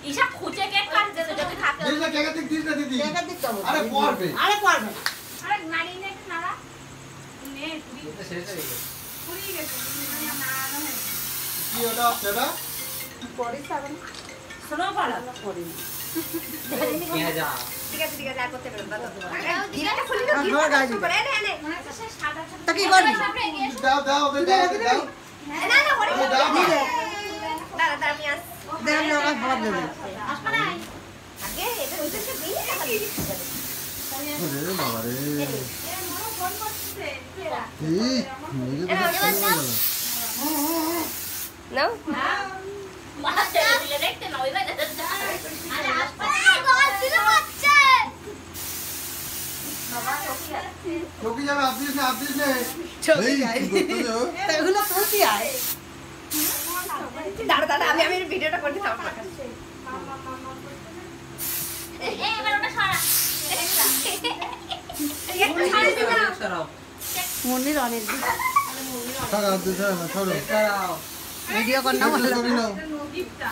ঈশা খুঁজে কেক কাটতে তো যদি থাকে দিস না কেক দিস না দিদি কেক দিতে হবে আরে পড়বে আরে নাড়ি নে নাড়া নে এটা শেষ হয়ে গেছে পুরি গেছে না না কি হলো সেটা পরে সাবান শোনো পালা পরে কে যা ঠিক আছে আর করতে পারবে দাও গিফটটা খুলে দাও গিফট গাইজ করে নে মনে হচ্ছে সাদা তা কি করবি দাও দাও ওদের দাও দাও না না ওরে দাও দাঁড়া আমি আস দেন লোক ভাত দেবে আসবা না আগে এটা উদ্দেশ্যে দিয়ে খালি ওরে বাবা রে মনে ফোন করতেছে ফেরা এই মেরে নাও মাতে দিলে দেখতে না ওইবা আরে আসবা না গল ছিল বাচ্চা বাবা চকি আছে চকি যাবে আপনিস না চকি যাই এগুলো তো কি আয় দাঁড়া আমি ভিডিওটা করে দিতাম আপনাকে এই এবার ওটা সরা সরাও মন্দির অনেক ছাড়া দিতে না ছাড়ো সরাও ভিডিও কর না বললাম করি নাও গিফটটা